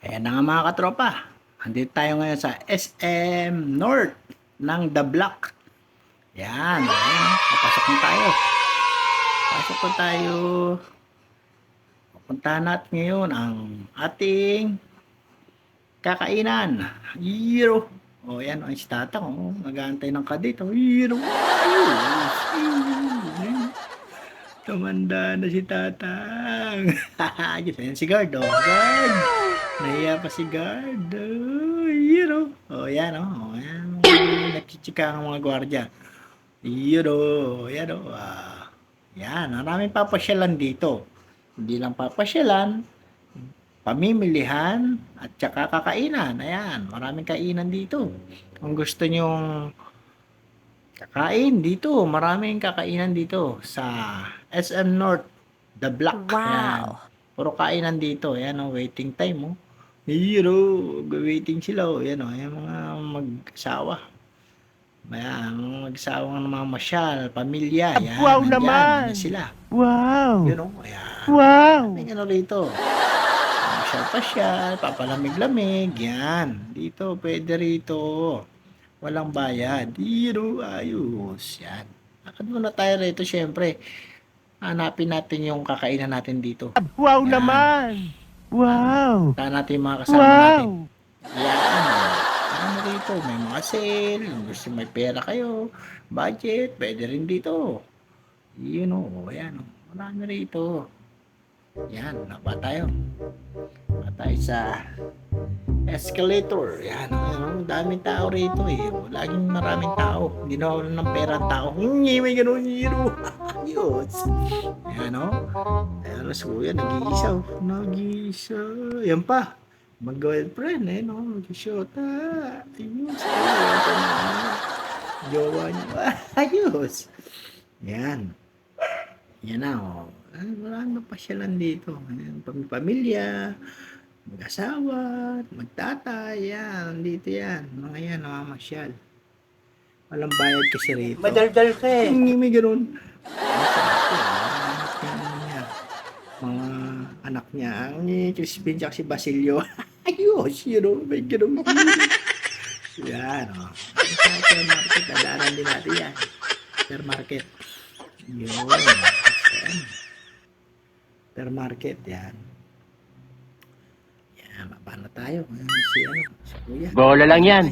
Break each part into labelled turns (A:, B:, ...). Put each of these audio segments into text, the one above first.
A: Ayan na nga mga katropa. Andito tayo ngayon sa SM North ng The Block. Yan. Ayan. Papasok na tayo. Pasok na tayo. Pupuntahan natin ngayon ang ating kakainan. Hero. O yan. Ang istatang. Nag-aantay ng kadit. Hero. Ayos. Tumanda na si Tatang. Ayos. Ayan si Guard. O, Guard. Nahiya pa si guard. Yan yan. Nagchichika ang mga gwardiya. Yan yan, maraming papasyalan dito. Hindi lang papasyalan, pamimilihan, at saka kakainan. Ayan, maraming kainan dito. Kung gusto nyong kakain dito, maraming kakainan dito sa SM North, The Block.
B: Wow.
A: Ayan. Puro kainan dito. Ayan waiting time waiting sila yan yung mga mag-asawa. Ayan, mag-asawang mga masyal, pamilya. Yan,
B: Wow
A: nandyan,
B: naman.
A: nandyan sila.
B: Wow.
A: Ayan.
B: Wow.
A: May rito. Pasyal-pasyal, papalamig-lamig. Yan. Dito, pwede rito. Walang bayad. Ayos. Yan. Akad muna tayo rito, syempre. Hanapin natin yung kakainan natin dito.
B: Wow
A: Yan.
B: naman. Wow.
A: Tahan natin yung mga kasama natin. Yan. Ano rito? May mga sale. Gusto may pera kayo. Budget. Pwede rin dito. Ayan marami rito. Yan. Napa tayo. Napa tayo sa escalator. Yan. Daming tao rito Laging maraming tao. Hindi na wala ng pera ang tao. May ganun. Ayos. Ayan Ayan si kuya. Nag-iisa. Yan pa. Mag-girlfriend mag-shota. Ayos. Jowa niya. Ayos. Yan. Yan na marami pasyalan dito. Pamilya, mag-asawa, magtatay, yan. Dito yan. Mga yan, namamasyal. Walang bayad kasi rito.
B: Madaldal ka
A: May ganun. Mga anak niya. Ang Crispin tsaka si Basilio. Ayos, may ganun. Yan, Supermarket, dadaanan din natin yan. Supermarket. Supermarket, yan. Yan, paano tayo? Si Kuya.
B: Bola lang yan.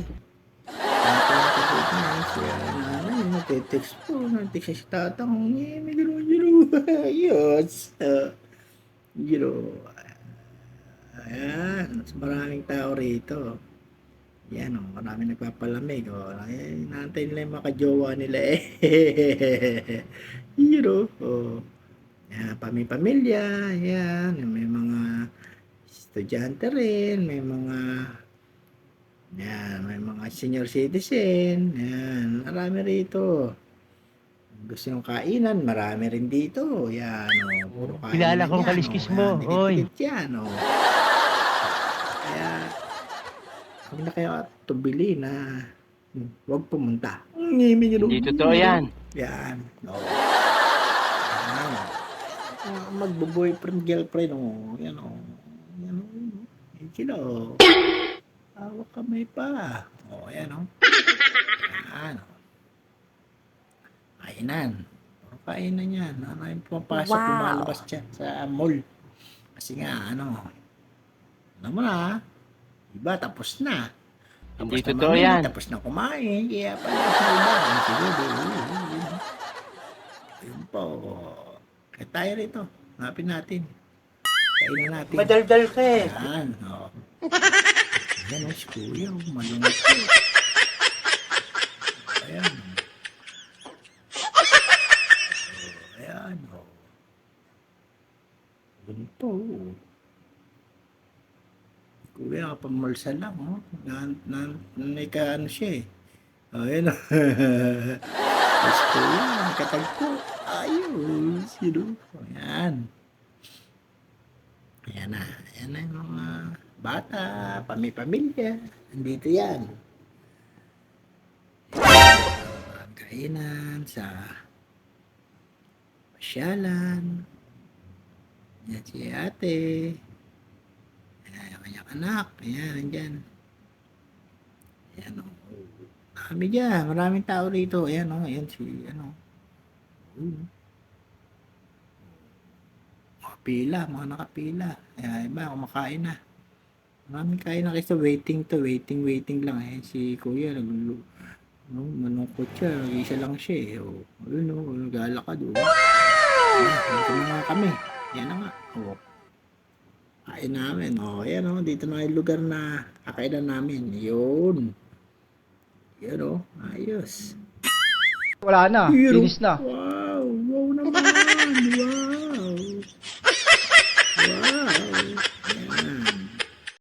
A: Nagte-text po. Nagte-text si Tatang. May gano'n. Ayos. Ayan. Maraming tao rito. Yan maraming nagpapalamig. Naantay nila yung mga kajowa nila Yan, pamilya. Yan. May mga estudyante rin. May mga senior citizen. Yan, marami rito. Gusto yung kainan, marami rin dito. Yan, puro kainan.
B: Kilala kong kaliskis mo, oy.
A: Yan, Kaya, huwag na kayo tubili na huwag pumunta.
B: Hindi totoo yan.
A: Yan. Magbo-boyfriend, girlfriend, Yan, sila, hawak kamay pa. Ayan, Yan, Kainan. Kainan yan. Yung pumapasok, lumalabas dyan sa mall. Kasi nga, mo na, iba, tapos na.
B: Hindi
A: Tapos na
B: totoo
A: mamili,
B: yan.
A: tapos na kumain. Kaya pala sa iba. Siguro, yun po. Kaya tayo rito. Hanapin natin. Kainan natin.
B: Madaldal ka
A: Yan, Ayan, si Kuya. Malungkot ko. Ayan. Ayan, Ganito, Kuya, nakapamalsa lang, Nanay ka, siya Ayan, Mas Kuya, nakatagpo. Ayos, Ayan. Ayan na yung mga bata, pamilya. Andito yan. Ang kainan sa pasyalan. Yan si ate. Ayan, kanyang anak. Ayan, nandyan. Ayan, o. Dami dyan. Maraming tao rito. Ayan, o. Ayan si, ano. Ayun, mga pila, mga nakapila. Ayan, iba, kumakain na. Maraming kain na kasi waiting to. Waiting lang. Ayan, si kuya, no, manungkot siya. Isa lang siya eh. O, ayun o, naglalakad o. Dito na nga kami. Yan na nga. O, kain namin. O, ayan o, dito na yung lugar na kakainan namin. Yun. Yun o, ayos.
C: Wala na,
A: Yun, o.
C: finish na.
A: Wow, wow naman.